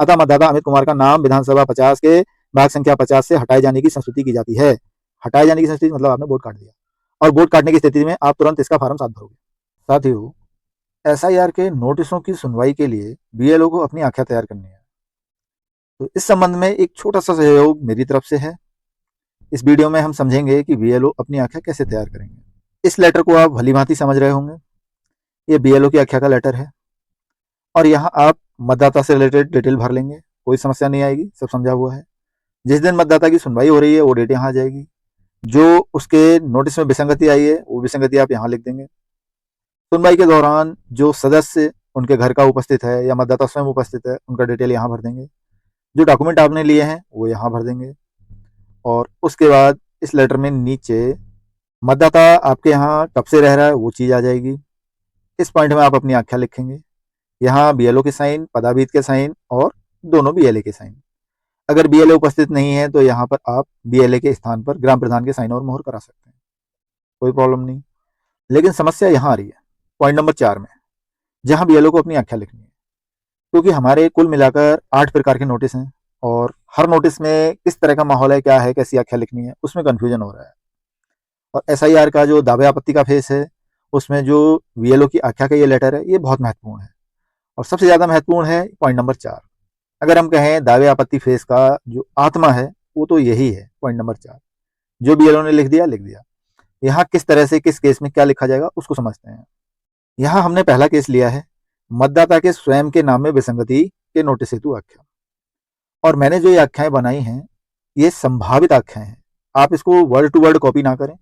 अतः मतदाता अमित कुमार का नाम विधानसभा 50 के भाग संख्या 50 से हटाए जाने की संस्तुति की जाती है। हटाए जाने की संस्तुति मतलब आपने वोट काट दिया, और वोट काटने की स्थिति में आप तुरंत इसका फॉर्म 7 भरोगे। साथियों, एसआईआर के नोटिसों की सुनवाई के लिए बीएलओ को अपनी आख्या तैयार करनी है। तो इस संबंध में एक छोटा सा सहयोग मेरी तरफ से है। इस वीडियो में हम समझेंगे कि बीएलओ अपनी आख्या कैसे तैयार करेंगे। इस लेटर को आप भलीभांति समझ रहे होंगे। ये बीएलओ की आख्या का लेटर है, और यहाँ आप मतदाता से रिलेटेड डिटेल भर लेंगे, कोई समस्या नहीं आएगी, सब समझा हुआ है। जिस दिन मतदाता की सुनवाई हो रही है वो डेट यहाँ आ जाएगी। जो उसके नोटिस में विसंगति आई है वो विसंगति आप यहाँ लिख देंगे। सुनवाई के दौरान जो सदस्य उनके घर का उपस्थित है या मतदाता स्वयं उपस्थित है उनका डिटेल यहाँ भर देंगे। जो डॉक्यूमेंट आपने लिए हैं वो यहाँ भर देंगे। और उसके बाद इस लेटर में नीचे मतदाता आपके यहाँ कब से रह रहा है वो चीज़ आ जाएगी। इस पॉइंट में आप अपनी आख्या लिखेंगे। यहाँ बीएलओ के साइन, पदावीत के साइन और दोनों बीएलए के साइन। अगर बीएलए उपस्थित नहीं है तो यहाँ पर आप बीएलए के स्थान पर ग्राम प्रधान के साइन और मोहर करा सकते हैं, कोई प्रॉब्लम नहीं। लेकिन समस्या यहाँ आ रही है पॉइंट नंबर 4 में, जहाँ बीएलओ को अपनी आख्या लिखनी है। क्योंकि हमारे कुल मिलाकर 8 प्रकार के नोटिस हैं, और हर नोटिस में किस तरह का माहौल है, क्या है, कैसी आख्या लिखनी है, उसमें कन्फ्यूजन हो रहा है। और एसआईआर का जो दावे आपत्ति का फेस है उसमें जो बीएलओ की आख्या का ये लेटर है ये बहुत महत्वपूर्ण है, और सबसे ज़्यादा महत्वपूर्ण है पॉइंट नंबर 4। अगर हम कहें दावे आपत्ति फेस का जो आत्मा है वो तो यही है पॉइंट नंबर 4। जो बीएलओ ने लिख दिया। यहाँ किस तरह से किस केस में क्या लिखा जाएगा उसको समझते हैं। यहाँ हमने पहला केस लिया है मतदाता के स्वयं के नाम में विसंगति के नोटिस हेतु आख्या। और मैंने जो ये आख्याएं बनाई हैं ये संभावित आख्याएं हैं, आप इसको वर्ड टू वर्ड कॉपी ना करें।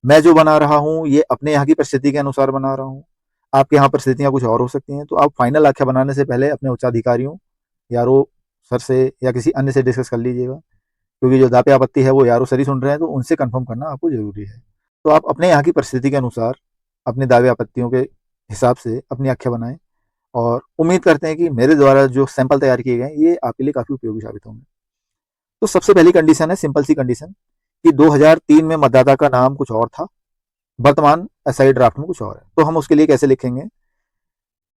मैं जो बना रहा हूँ ये अपने यहाँ की परिस्थिति के अनुसार बना रहा हूँ, आपके यहाँ परिस्थितियाँ कुछ और हो सकती हैं। तो आप फाइनल आख्या बनाने से पहले अपने उच्चाधिकारियों यारो सर से या किसी अन्य से डिस्कस कर लीजिएगा, क्योंकि जो दावे आपत्ति है वो यारो सर ही सुन रहे हैं, तो उनसे कंफर्म करना आपको जरूरी है। तो आप अपने यहाँ की परिस्थिति के अनुसार अपने दावे आपत्तियों के हिसाब से अपनी आख्या बनाएं, और उम्मीद करते हैं कि मेरे द्वारा जो सैंपल तैयार किए गए ये आपके लिए काफ़ी उपयोगी साबित होंगे। तो सबसे पहली कंडीशन है सिंपल सी कंडीशन कि 2003 में मतदाता का नाम कुछ और था, वर्तमान एसआई ड्राफ्ट में कुछ और है। तो हम उसके लिए कैसे लिखेंगे,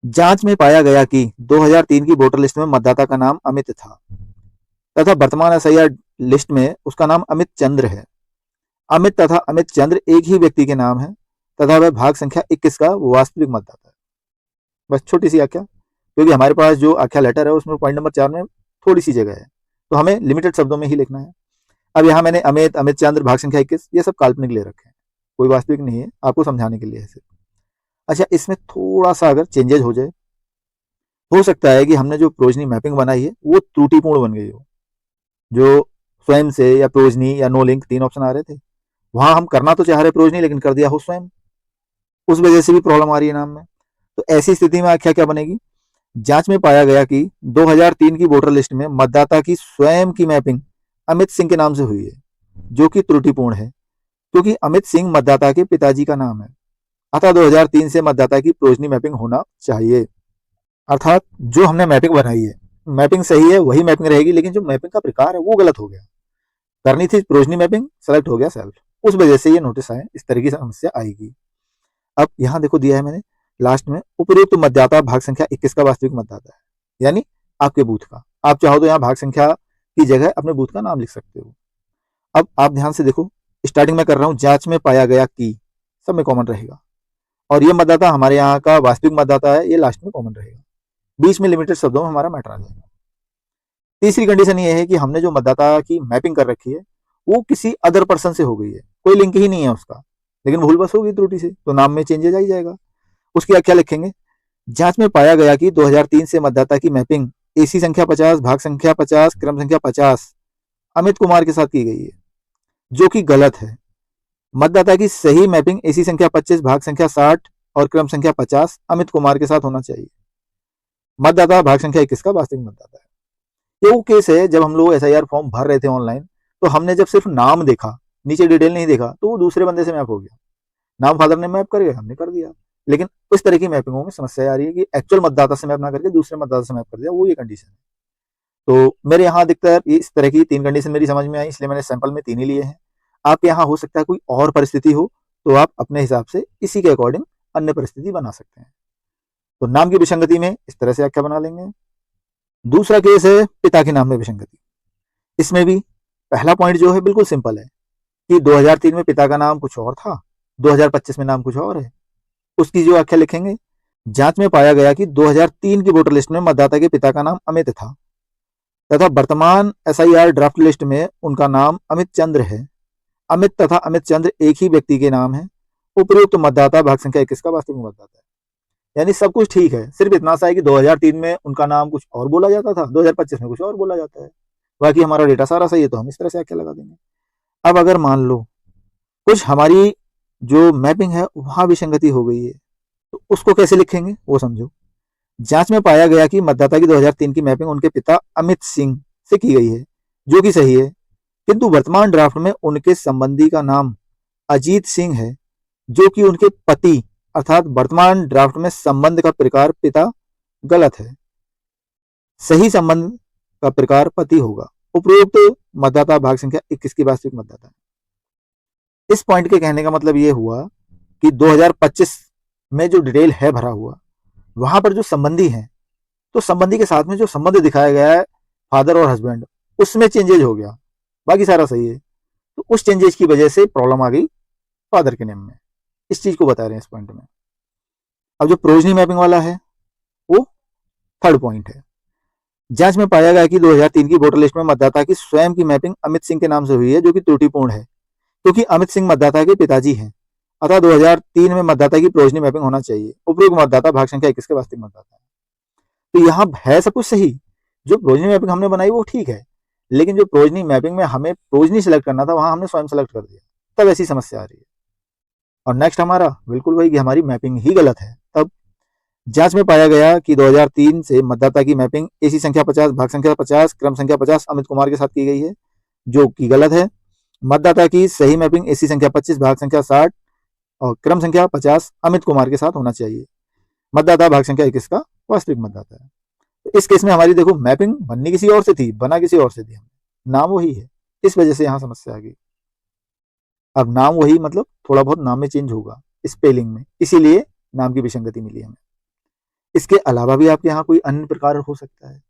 जांच में पाया गया कि 2003 की वोटर लिस्ट में मतदाता का नाम अमित था तथा वर्तमान एसआईआर लिस्ट में उसका नाम अमित चंद्र है। अमित तथा अमित चंद्र एक ही व्यक्ति के नाम है तथा वह भाग संख्या 21 का वास्तविक मतदाता है। बस छोटी सी आख्या, क्योंकि हमारे पास जो आख्या लेटर है उसमें पॉइंट नंबर 4 में थोड़ी सी जगह है, तो हमें लिमिटेड शब्दों में ही लिखना है। अब यहाँ मैंने अमित, अमित चंद्र, भाग संख्या 21 ये सब काल्पनिक ले रखे हैं, कोई वास्तविक नहीं है, आपको समझाने के लिए है सिर्फ। अच्छा, इसमें थोड़ा सा अगर चेंजेज हो सकता है कि हमने जो प्रोजनी मैपिंग बनाई है वो त्रुटिपूर्ण बन गई हो। जो स्वयं से या प्रोजनी या नो लिंक 3 ऑप्शन आ रहे थे, वहां हम करना तो चाह रहे प्रोजनी लेकिन कर दिया हो स्वयं, उस वजह से भी प्रॉब्लम आ रही है नाम में। तो ऐसी स्थिति में आख्या क्या बनेगी, जांच में पाया गया कि 2003 की वोटर लिस्ट में मतदाता की स्वयं की मैपिंग अमित सिंह के नाम से हुई है, जो कि त्रुटिपूर्ण है, क्योंकि अमित सिंह मतदाता के पिताजी का नाम है। अतः 2003 से मतदाता की प्रोजनी मैपिंग होना चाहिए। अर्थात जो हमने मैपिंग बनाई है, मैपिंग सही है, वही मैपिंग रहेगी, लेकिन जो मैपिंग का प्रकार है वो गलत हो गया। करनी थी प्रोजनी मैपिंग, सेलेक्ट हो गया सेल्फ, उस वजह से ये नोटिस आए, इस तरह की समस्या आएगी। अब यहाँ देखो दिया है मैंने लास्ट में, उपयुक्त मतदाता भाग संख्या 21 का वास्तविक मतदाता है, यानी आपके बूथ का। आप चाहो तो यहाँ भाग संख्या की जगह अपने बूथ का नाम लिख सकते हो। अब आप ध्यान से देखो, स्टार्टिंग में कर रहा हूँ, जांच में पाया गया कि सब में कॉमन रहेगा, और ये मतदाता हमारे यहाँ का वास्तविक मतदाता है, ये लास्ट में कॉमन रहेगा। बीच में लिमिटेड शब्दों में हमारा मैटर आ जाएगा। तीसरी कंडीशन ये है कि हमने जो मतदाता की मैपिंग कर रखी है वो किसी अदर पर्सन से हो गई है, कोई लिंक ही नहीं है उसका, लेकिन भूल बस होगी त्रुटि से, तो नाम में चेंजेज आ ही जाएगा। उसकी आख्या लिखेंगे, जांच में पाया गया कि 2003 से मतदाता की मैपिंग एसी संख्या 50, भाग संख्या 50, क्रम संख्या 50 अमित कुमार के साथ की गई है, जो कि गलत है। मतदाता की सही मैपिंग एसी संख्या 25, भाग संख्या 60 और क्रम संख्या 50 अमित कुमार के साथ होना चाहिए। मतदाता भाग संख्या 21 का वास्तविक मतदाता है। ये वो केस है जब हम लोग एसआईआर फॉर्म भर रहे थे ऑनलाइन, तो हमने जब सिर्फ नाम देखा, नीचे डिटेल नहीं देखा, तो वो दूसरे बंदे से मैप हो गया। नाम फादर ने मैप कर गया, हमने कर दिया, लेकिन इस तरह की मैपिंगों में समस्या आ रही है कि एक्चुअल मतदाता से मैप ना करके दूसरे मतदाता से मैप कर दिया, वो ये कंडीशन है। तो मेरे यहाँ अधिकतर इस तरह की 3 कंडीशन मेरी समझ में आई, इसलिए मैंने सैंपल में 3 ही लिए हैं। आपके यहाँ हो सकता है कोई और परिस्थिति हो, तो आप अपने हिसाब से इसी के अकॉर्डिंग अन्य परिस्थिति बना सकते हैं। तो नाम की विसंगति में इस तरह से आख्या बना लेंगे। दूसरा केस है पिता के नाम में विसंगति। इसमें भी पहला पॉइंट जो है बिल्कुल सिंपल है कि 2003 में पिता का नाम कुछ और था, 2025 में नाम कुछ और है। उसकी जो व्याख्या लिखेंगे, जांच में पाया गया कि 2003 की वोटर लिस्ट में मतदाता के पिता का नाम अमित था तथा वर्तमान एसआईआर ड्राफ्ट लिस्ट में उनका नाम अमित चंद्र है। अमित तथा अमित चंद्र एक ही व्यक्ति के नाम है। उपयुक्त मतदाता भाग संख्या 21 का वास्तविक मतदाता है। यानी सब कुछ ठीक है, सिर्फ इतना सा है कि 2003 में उनका नाम कुछ और बोला जाता था, 2025 में कुछ और बोला जाता है। बाकी हमारा डेटा सारा सही है तो हम इस तरह से आख्या लगा देंगे। अब अगर मान लो कुछ हमारी जो मैपिंग है वहां विसंगति हो गई है तो उसको कैसे लिखेंगे वो समझो। जांच में पाया गया कि मतदाता की 2003 की मैपिंग उनके पिता अमित सिंह से की गई है, जो कि सही है, किंतु वर्तमान ड्राफ्ट में उनके संबंधी का नाम अजीत सिंह है, जो कि उनके पति, अर्थात वर्तमान ड्राफ्ट में संबंध का प्रकार पिता गलत है। सही संबंध का प्रकार पति होगा। उपरोक्त मतदाता भाग संख्या 21 की वास्तविक मतदाता है। इस पॉइंट के कहने का मतलब ये हुआ कि 2025 में जो डिटेल है भरा हुआ वहां पर जो संबंधी है तो संबंधी के साथ में जो संबंध दिखाया गया है फादर और हस्बैंड उसमें चेंजेज हो गया, बाकी सारा सही है। तो उस चेंजेज की वजह से प्रॉब्लम आ गई फादर के नेम में। इस चीज को बता रहे हैं इस पॉइंट में। अब जो प्रोजनी मैपिंग वाला है वो थर्ड पॉइंट है। जांच में पाया गया कि 2003 की वोटर लिस्ट में मतदाता की स्वयं की मैपिंग अमित सिंह के नाम से हुई है, जो कि त्रुटिपूर्ण है क्योंकि अमित सिंह मतदाता के पिताजी हैं। अतः 2003 में मतदाता की प्रोजनी मैपिंग होना चाहिए। उपयुक्त मतदाता भाग संख्या 21 के वास्तविक मतदाता है। तो यहाँ है सब कुछ सही, जो प्रोजनी मैपिंग हमने बनाई वो ठीक है, लेकिन जो प्रोजनी मैपिंग में हमें प्रोजनी सेलेक्ट करना था वहां हमने स्वयं सेलेक्ट कर दिया, तब ऐसी समस्या आ रही है। और नेक्स्ट हमारा बिल्कुल वही कि हमारी मैपिंग ही गलत है। तब जांच में पाया गया कि 2003 से मतदाता की मैपिंग एसी संख्या 50 भाग संख्या 50 क्रम संख्या 50 अमित कुमार के साथ की गई है, जो कि गलत है। मतदाता की सही मैपिंग एसी संख्या 25 भाग संख्या 60 और क्रम संख्या 50 अमित कुमार के साथ होना चाहिए। मतदाता भाग संख्या 21 का वास्तविक मतदाता है। तो इस केस में हमारी देखो मैपिंग बननी किसी और से थी, बना किसी और से थी, नाम वही है, इस वजह से यहां समस्या आ गई। अब नाम वही मतलब थोड़ा बहुत नाम में चेंज होगा स्पेलिंग में, इसीलिए नाम की विसंगति मिली हमें। इसके अलावा भी आपके यहाँ कोई अन्य प्रकार हो सकता है,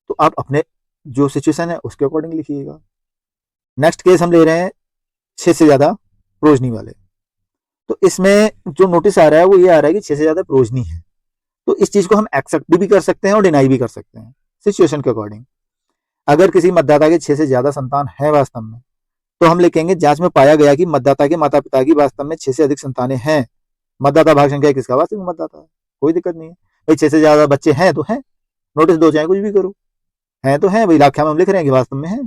तो आप अपने जो सिचुएशन है उसके अकॉर्डिंग लिखिएगा। नेक्स्ट केस हम ले रहे हैं 6 से ज्यादा प्रोजनी वाले। तो इसमें जो नोटिस आ रहा है वो ये आ रहा है कि 6 से ज्यादा प्रोजनी है, तो इस चीज को हम एक्सेप्ट भी कर सकते हैं और डिनाई भी कर सकते हैं सिचुएशन के अकॉर्डिंग। अगर किसी मतदाता के 6 से ज्यादा संतान है वास्तव में, तो हम लिखेंगे जांच में पाया गया कि मतदाता के माता पिता की वास्तव में 6 से अधिक संतानें हैं। मतदाता भाग संख्या किसका वास्तविक मतदाता है, कोई दिक्कत नहीं है भाई। 6 से ज्यादा बच्चे हैं तो हैं, नोटिस दो चाहे कुछ भी करो, हैं तो हैं भाई, व्याख्या में हम लिख रहे हैं कि वास्तव में है।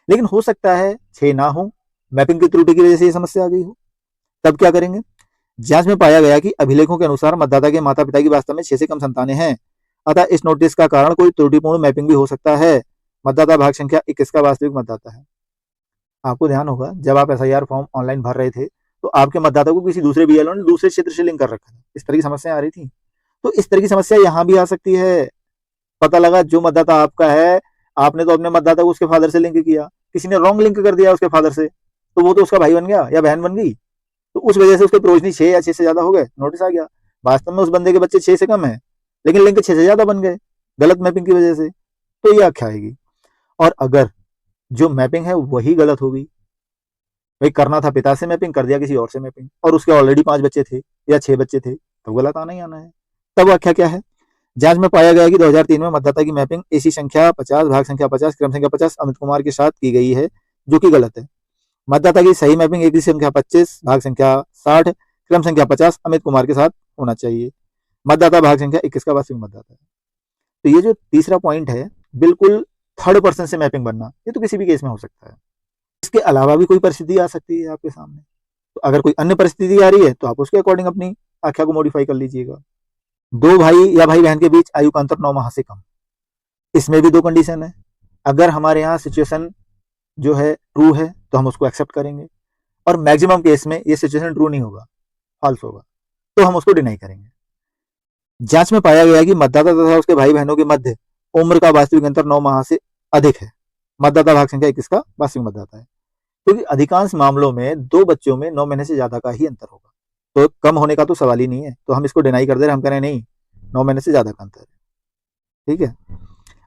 लेकिन हो सकता है 6 ना हो, मैपिंग की त्रुटि की वजह से ये समस्या आ गई हो, तब क्या करेंगे। जांच में पाया गया कि अभिलेखों के अनुसार मतदाता के माता पिता की वास्तव में 6 से कम संतानें हैं, अतः इस नोटिस का कारण कोई त्रुटिपूर्ण मैपिंग भी हो सकता है। मतदाता भाग संख्या 21 का वास्तविक मतदाता है। आपको ध्यान होगा जब आप एसआईआर फॉर्म ऑनलाइन भर रहे थे तो आपके मतदाता को किसी दूसरे बीएलओ ने दूसरे क्षेत्र से लिंक कर रखा था, इस तरह की समस्या आ रही थी। तो इस तरह की समस्या यहाँ भी आ सकती है। पता लगा जो मतदाता आपका है, आपने तो अपने मतदाता को उसके फादर से लिंक किया, किसी ने रॉन्ग लिंक कर दिया उसके फादर से, तो वो तो उसका भाई बन गया या बहन बन गई, तो उस वजह से उसके प्रोजनी 6 या 6 से ज्यादा हो गए, नोटिस आ गया। वास्तव में उस बंदे के बच्चे 6 से कम है, लेकिन लिंक 6 से ज्यादा बन गए गलत मैपिंग की वजह से, तो ये आख्या आएगी। और अगर जो मैपिंग है वही गलत होगी, भाई करना था पिता से मैपिंग, कर दिया किसी और से मैपिंग, और उसके ऑलरेडी 5 बच्चे थे या 6 बच्चे थे, तो गलत आना ही आना है। तब आख्या क्या है। जांच में पाया गया कि 2003 में मतदाता की मैपिंग एसी संख्या 50 भाग संख्या 50 क्रम संख्या 50 अमित कुमार के साथ की गई है, जो कि गलत है। मतदाता की सही मैपिंग एसी संख्या 25 भाग संख्या 60 क्रम संख्या 50 अमित कुमार के साथ होना चाहिए। मतदाता भाग संख्या 21 का वास्तविक मतदाता है। तो ये जो तीसरा पॉइंट है, बिल्कुल थर्ड पर्सन से मैपिंग बनना, ये तो किसी भी केस में हो सकता है। इसके अलावा भी कोई परिस्थिति आ सकती है आपके सामने, तो अगर कोई अन्य परिस्थिति आ रही है तो आप उसके अकॉर्डिंग अपनी आख्या को मॉडिफाई कर लीजिएगा। 2 भाई या भाई बहन के बीच आयु का अंतर 9 माह से कम, इसमें भी 2 कंडीशन है। अगर हमारे यहाँ सिचुएशन जो है ट्रू है तो हम उसको एक्सेप्ट करेंगे, और मैक्सिमम केस में ये सिचुएशन ट्रू नहीं होगा, फॉल्स होगा, तो हम उसको डिनाई करेंगे। जांच में पाया गया कि मतदाता तथा उसके भाई बहनों के मध्य उम्र का वास्तविक अंतर 9 माह से अधिक है। मतदाता भाग संख्या 21 का वास्तविक मतदाता है, क्योंकि अधिकांश मामलों में 2 बच्चों में 9 महीने से ज्यादा का ही अंतर होगा, तो कम होने का तो सवाल ही नहीं है, तो हम इसको डिनाई कर दे रहे हैं, हम कह रहे हैं नहीं 9 महीने से ज्यादा का अंतर है। ठीक है।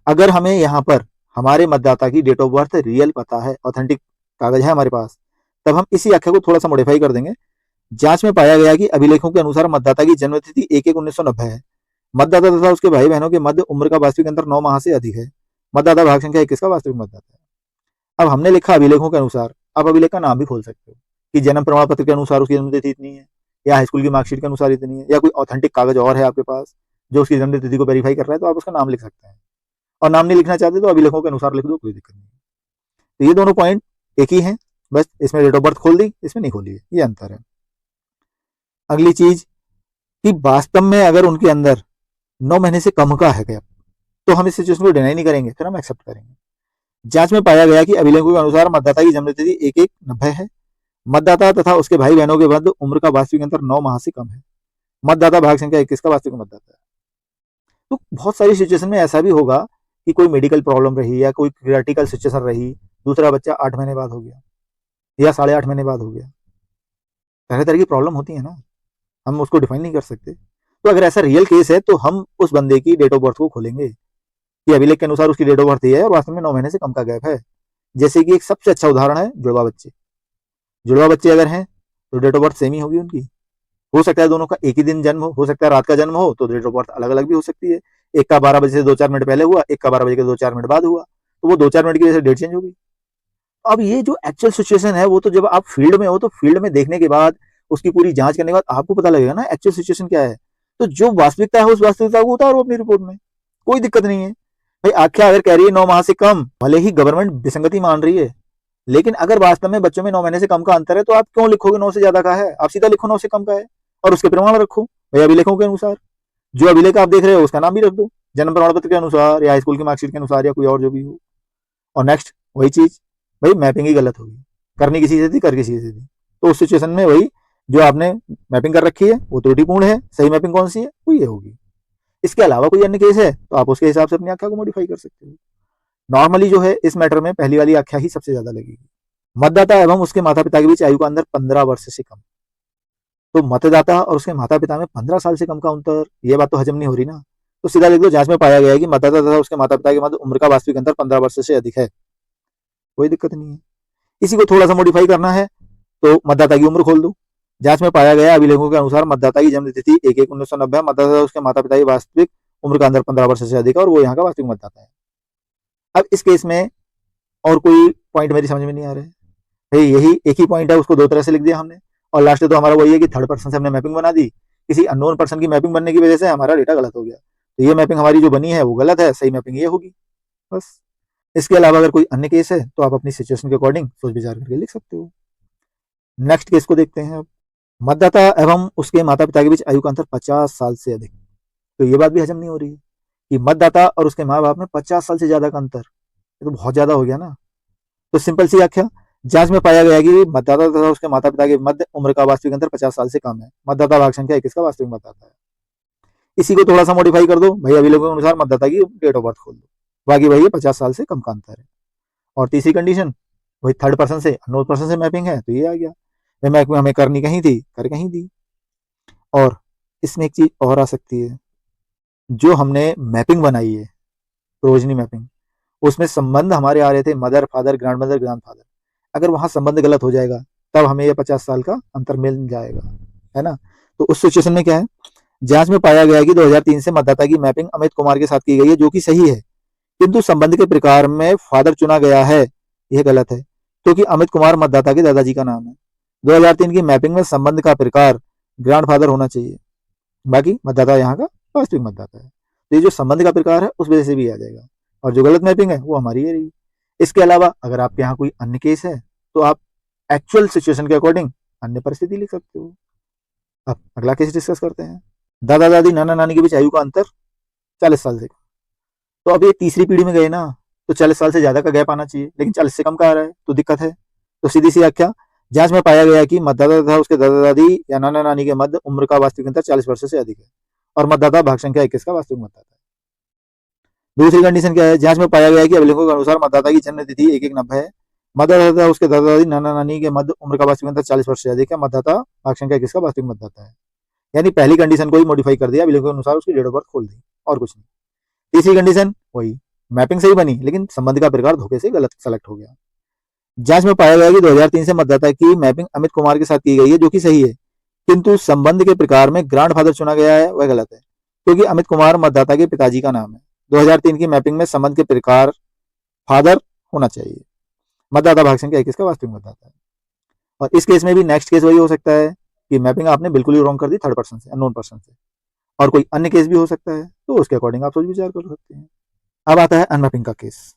अगर हमें यहाँ पर हमारे मतदाता की डेट ऑफ बर्थ रियल पता है, ऑथेंटिक कागज है हमारे पास, तब हम इसी आख्या को थोड़ा सा मॉडिफाई कर देंगे। जांच में पाया गया कि अभिलेखों के अनुसार मतदाता की जन्म तिथि 1/1/1990 है। मतदाता तथा उसके भाई बहनों के मध्य उम्र का वास्तविक अंतर 9 माह से अधिक है। मतदाता भाग संख्या 21 का वास्तविक मतदाता है। अब हमने लिखा अभिलेखों के अनुसार, आप अभिलेख का नाम भी खोल सकते हो कि जन्म प्रमाण पत्र के अनुसार उसकी जन्म तिथि इतनी है, या हाई स्कूल की मार्कशीट के अनुसार इतनी है, या कोई ऑथेंटिक कागज और है आपके पास जो उसकी जन्म तिथि को वेरीफाई कर रहा है, तो आप उसका नाम लिख सकते हैं। और नाम नहीं लिखना चाहते तो अभिलेखों के अनुसार लिख दो, कोई दिक्कत नहीं। तो ये दोनों पॉइंट एक ही हैं, बस इसमें डेट ऑफ बर्थ खोल दी, इसमें नहीं खोली है, ये अंतर है। अगली चीज कि वास्तव में अगर उनके अंदर 9 महीने से कम का है गैप, तो हम इस सिचुएशन को डिनाई नहीं करेंगे, फिर हम एक्सेप्ट करेंगे। जांच में पाया गया कि अभिलेखों के अनुसार मतदाता की जन्म तिथि 1/1/90 है। मतदाता तथा उसके भाई बहनों के मध्य उम्र का वास्तविक अंतर 9 माह से कम है। मतदाता भाग संख्या 21 का वास्तविक मतदाता है। तो बहुत सारी सिचुएशन में ऐसा भी होगा कि कोई मेडिकल प्रॉब्लम रही या कोई क्रिटिकल सिचुएशन रही, दूसरा बच्चा 8 महीने बाद हो गया या 8.5 महीने बाद हो गया, तरह तरह की प्रॉब्लम होती है ना, हम उसको डिफाइन नहीं कर सकते। तो अगर ऐसा रियल केस है तो हम उस बंदे की डेट ऑफ बर्थ को खोलेंगे कि अभिलेख के अनुसार उसकी डेट ऑफ बर्थ ये है और वास्तव में 9 महीने से कम का गैप है। जैसे कि एक सबसे अच्छा उदाहरण है जुड़वा बच्चे। जुड़वा बच्चे अगर हैं तो डेट ऑफ बर्थ सेम ही होगी उनकी। हो सकता है दोनों का एक ही दिन जन्म हो सकता है रात का जन्म हो, तो डेट ऑफ बर्थ अलग अलग भी हो सकती है। एक का 12 बजे से 2-4 मिनट पहले हुआ, एक का 12 बजे के 2-4 मिनट बाद हुआ, तो वो 2-4 मिनट की वजह से डेट चेंज होगी। अब ये जो एक्चुअल सिचुएशन है वो तो जब आप फील्ड में हो, तो फील्ड में देखने के बाद, उसकी पूरी जांच करने के बाद आपको पता लगेगा ना एक्चुअल सिचुएशन क्या है। तो जो वास्तविकता है उस वास्तविकता को उतारो अपनी रिपोर्ट में, कोई दिक्कत नहीं है भाई। आख्या अगर कह रही है 9 माह से कम, भले ही गवर्नमेंट विसंगति मान रही है, लेकिन अगर वास्तव में बच्चों में 9 महीने से कम का अंतर है तो आप क्यों लिखोगे 9 से ज्यादा का है? आप सीधा लिखो 9 से कम का है और उसके प्रमाण रखो भाई अभिलेखों के अनुसार। जो अभिलेख आप देख रहे हो उसका नाम भी रख दो, जन्म प्रमाण पत्र के अनुसार या स्कूल की मार्कशीट के अनुसार या कोई और जो भी हो। और नेक्स्ट वही चीज, भाई मैपिंग ही गलत होगी, करनी किसी से थी कर किसी से थी, तो उस सिचुएशन में वही जो आपने मैपिंग कर रखी है वो त्रुटिपूर्ण है, सही मैपिंग कौन सी है वो ये होगी। इसके अलावा कोई अन्य केस है तो आप उसके हिसाब से अपनी आख्या को मॉडिफाई कर सकते हो। नॉर्मली जो है इस मैटर में पहली वाली आख्या ही सबसे ज्यादा लगेगी। मतदाता एवं उसके माता पिता के बीच आयु का अंतर 15 वर्ष से कम। तो मतदाता और उसके माता पिता में 15 साल से कम का अंतर, ये बात तो हजम नहीं हो रही ना। तो सीधा लिख दो, जांच में पाया गया है कि मतदाता तथा उसके माता पिता के मध्य उम्र का वास्तविक अंतर 15 वर्ष से अधिक है, कोई दिक्कत नहीं है। इसी को थोड़ा सा मॉडिफाई करना है तो मतदाता की उम्र खोल दो। जांच में पाया गया अभिलेखों के अनुसार मतदाता की जन्म तिथि 1/1/1990 है। मतदाता उसके माता पिता की वास्तविक उम्र का अंतर 15 वर्ष से अधिक है और वो यहाँ का वास्तविक मतदाता है। अब इस केस में और कोई पॉइंट मेरी समझ में नहीं आ रहा है भाई, यही एक ही पॉइंट है, उसको दो तरह से लिख दिया हमने। और लास्ट तो हमारा वही है कि थर्ड पर्सन से हमने मैपिंग बना दी, किसी अननोन पर्सन की मैपिंग बनने की वजह से हमारा डेटा गलत हो गया। तो ये मैपिंग हमारी जो बनी है वो गलत है, सही मैपिंग ये होगी बस। इसके अलावा अगर कोई अन्य केस है तो आप अपनी सिचुएशन के अकॉर्डिंग सोच विचार करके लिख सकते हो। नेक्स्ट केस को देखते हैं अब। मतदाता एवं उसके माता पिता के बीच आयु का अंतर 50 साल से अधिक। तो ये बात भी हजम नहीं हो रही है कि मतदाता और उसके माँ बाप में 50 साल से ज्यादा का अंतर, ये तो बहुत ज्यादा हो गया ना। तो सिंपल सी आख्या, जांच में पाया गया कि मतदाता तथा उसके माता पिता के मध्य उम्र का वास्तविक अंतर 50 साल से कम है। मतदाता भाग संख्या 21 का वास्तविक मतदाता है। इसी को थोड़ा सा मॉडिफाई कर दो भाई, अभिलेखों के अनुसार मतदाता की डेट ऑफ बर्थ खोल दो, बाकी वही 50 साल से कम का अंतर है। और तीसरी कंडीशन वही थर्ड पर्सन से अननोन पर्सन से मैपिंग है, तो ये आ गया मैपिंग हमें करनी कहीं थी कर कहीं दी। और इसमें एक चीज और आ सकती है, जो हमने मैपिंग बनाई है प्रोजनी मैपिंग, उसमें संबंध हमारे आ रहे थे mother father grand mother grand father. अगर वहां संबंध गलत हो जाएगा तब हमें ये 50 साल का अंतर मिल जाएगा, है ना। तो उस सिचुएशन में क्या है, जांच में पाया गया कि 2003 से मतदाता की मैपिंग अमित कुमार के साथ की गई है, जो कि सही है, किंतु संबंध के प्रकार में फादर चुना गया है, यह गलत है, क्योंकि अमित कुमार मतदाता के दादाजी का नाम है। 2003 की मैपिंग में संबंध का प्रकार ग्रैंडफादर होना चाहिए, बाकी मतदाता यहाँ का वास्तविक मतदाता है। तो ये जो संबंध का प्रकार है उस वजह से भी आ जाएगा, और जो गलत मैपिंग है वो हमारी है रही। इसके अलावा अगर आपके यहाँ कोई अन्य केस है तो आप एक्चुअल सिचुएशन के अकॉर्डिंग अन्य परिस्थिति लिख सकते हो। अब अगला केस डिस्कस करते हैं। दादा दादी नाना नानी के बीच आयु का अंतर 40 साल से। तो अब ये तीसरी पीढ़ी में गए ना, तो 40 साल से ज्यादा का गैप आना चाहिए, लेकिन 40 से कम का आ रहा है तो दिक्कत है। तो सीधी सी आख्या, जांच में पाया गया कि मतदाता तथा उसके दादा दादी या नाना नानी के मध्य उम्र का वास्तविक अंतर 40 वर्ष से अधिक है, और मतदाता भाग संख्या 21 का वास्तविक मतदाता है। दूसरी कंडीशन क्या है, जांच में पाया गया कि अभिलेखों के अनुसार मतदाता की जन्म तिथि 1/1/90 है। मतदाता तथा उसके दादा दादी नाना नानी के मध्य उम्र का वास्तविक अंतर 40 वर्ष से अधिक है। मतदाता भाग संख्या 21 का वास्तविक मतदाता है। यानी पहली कंडीशन को ही मॉडिफाई कर दिया, अभिलेखों के अनुसार उसकी डेट ऑफ बर्थ खोल दी और कुछ नहीं। तीसरी कंडीशन वही मैपिंग सही बनी लेकिन संबंध का प्रकार धोखे से गलत सेलेक्ट हो गया। जांच में पाया गया कि 2003 से मतदाता की मैपिंग अमित कुमार के साथ की गई है, जो कि सही है, किंतु संबंध के प्रकार में ग्रांडफादर चुना गया है, वह गलत है, क्योंकि अमित कुमार मतदाता के पिताजी का नाम है। 2003 की मैपिंग में संबंध के प्रकार फादर होना चाहिए। मतदाता भाग संख्या 21 का वास्तविक मतदाता है। और इस केस में भी नेक्स्ट केस वही हो सकता है कि मैपिंग आपने बिल्कुल ही रॉन्ग कर दी थर्ड पर्सन से, अननोन पर्सन से, और कोई अन्य केस भी हो सकता है, तो उसके अकॉर्डिंग आप सोच विचार कर सकते हैं। अब आता है अनमैपिंग का केस।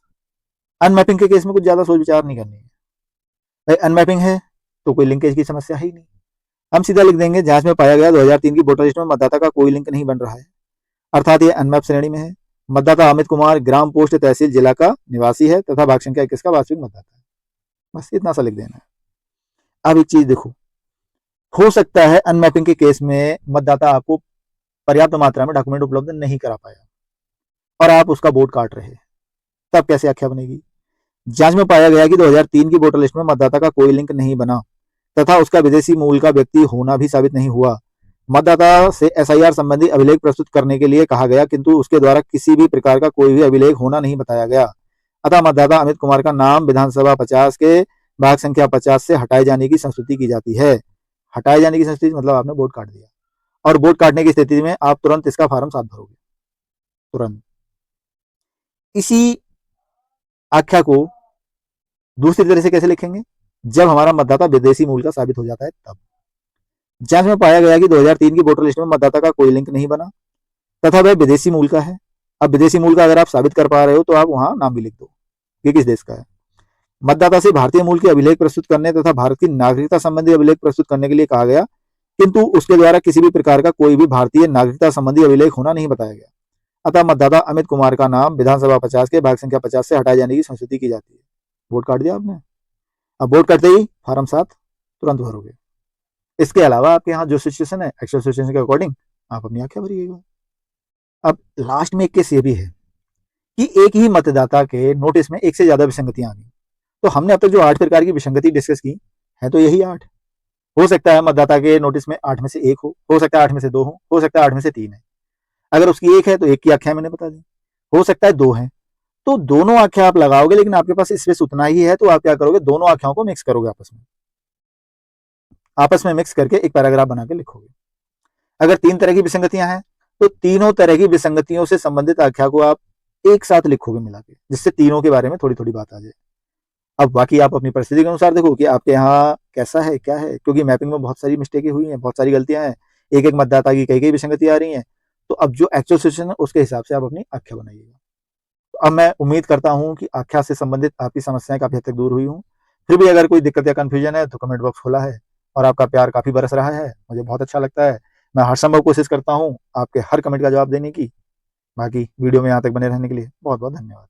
अनमैपिंग के केस में कुछ ज्यादा सोच विचार नहीं करनी है भाई। अनमैपिंग है तो कोई लिंकेज की समस्या है ही नहीं। हम सीधा लिख देंगे, जांच में पाया गया 2003 की वोटर लिस्ट में मतदाता का कोई लिंक नहीं बन रहा है, अर्थात ये अनमैप श्रेणी में है। मतदाता अमित कुमार ग्राम पोस्ट तहसील जिला का निवासी है तथा भाग संख्या 21 का वास्तविक मतदाता है। बस इतना सा लिख देना है। अब एक चीज देखो, हो सकता है अनमैपिंग के केस में मतदाता आपको पर्याप्त मात्रा में डॉक्यूमेंट उपलब्ध नहीं करा पाया और आप उसका वोट काट रहे, तब कैसे आख्या बनेगी? जांच में पाया गया कि 2003 की वोटर लिस्ट में मतदाता का कोई लिंक नहीं बना तथा उसका विदेशी मूल का व्यक्ति होना भी साबित नहीं हुआ। मतदाता से एसआईआर संबंधी अभिलेख प्रस्तुत करने के लिए कहा गया, किंतु उसके द्वारा किसी भी प्रकार का कोई भी अभिलेख होना नहीं बताया गया। अतः मतदाता अमित कुमार का नाम विधानसभा 50 के भाग संख्या 50 से हटाए जाने की संस्तुति की जाती है। हटाए जाने की संस्तुति मतलब आपने वोट काट दिया, और वोट काटने की स्थिति में आप तुरंत इसका फॉर्म 7 भरोगे, तुरंत। इसी आख्या को दूसरी तरह से कैसे लिखेंगे? जब हमारा मतदाता विदेशी मूल का साबित हो जाता है तब। जांच में पाया गया कि 2003 की वोटर लिस्ट में मतदाता का कोई लिंक नहीं बना तथा वह विदेशी मूल का है। अब विदेशी मूल का अगर आप साबित कर पा रहे हो तो आप वहां नाम भी लिख दो कि किस देश का है। मतदाता से भारतीय मूल के अभिलेख प्रस्तुत करने तथा भारत की नागरिकता संबंधी अभिलेख प्रस्तुत करने के लिए कहा गया, किंतु उसके द्वारा किसी भी प्रकार का कोई भी भारतीय नागरिकता संबंधी अभिलेख होना नहीं बताया गया। अतः मतदाता अमित कुमार का नाम विधानसभा 50 के भाग संख्या 50 से हटाए जाने की संस्तुति की जाती है। वोट काट दिया आपने, अब वोट करते ही फॉर्म 7 तुरंत भरोगे। इसके अलावा आपके यहाँ जो सिचुएशन है, एक्चुअल सिचुएशन के अकॉर्डिंग आप अपनी आंखें भरिएगा। अब लास्ट में एक केस ये भी है कि एक ही मतदाता के नोटिस में एक से ज्यादा विसंगतियां आ गई। तो हमने अब तक जो 8 प्रकार की विसंगति डिस्कस की है, तो यही 8 हो सकता है। मतदाता के नोटिस में 8 में से 1 हो सकता है 8 में से 2 हो सकता है 8 में से 3 है। अगर उसकी 1 है तो 1 की आख्या मैंने बता दी, हो सकता है 2 है तो दोनों आख्या आप लगाओगे, लेकिन आपके पास स्पेस उतना ही है, तो आप क्या करोगे, दोनों आख्याओं को मिक्स करोगे आपस में मिक्स करके एक पैराग्राफ बना के लिखोगे। अगर 3 तरह की विसंगतियां हैं तो तीनों तरह की विसंगतियों से संबंधित आख्या को आप एक साथ लिखोगे मिला के, जिससे तीनों के बारे में थोड़ी थोड़ी बात आ जाए। अब बाकी आप अपनी परिस्थिति के अनुसार देखो कि आपके यहाँ कैसा है क्या है, क्योंकि मैपिंग में बहुत सारी मिस्टेकें हुई हैं, बहुत सारी गलतियां हैं, एक एक मतदाता की कई कई विसंगतियां आ रही हैं। तो अब जो एक्चुअल सिचुएशन है उसके हिसाब से आप अपनी आख्या बनाइएगा। तो अब मैं उम्मीद करता हूं कि आख्या से संबंधित आपकी समस्याएं काफी हद तक दूर हुई हूं। फिर भी अगर कोई दिक्कत या कंफ्यूजन है तो कमेंट बॉक्स खुला है, और आपका प्यार काफी बरस रहा है, मुझे बहुत अच्छा लगता है। मैं हर संभव कोशिश करता हूँ आपके हर कमेंट का जवाब देने की। बाकी वीडियो में यहाँ तक बने रहने के लिए बहुत बहुत धन्यवाद।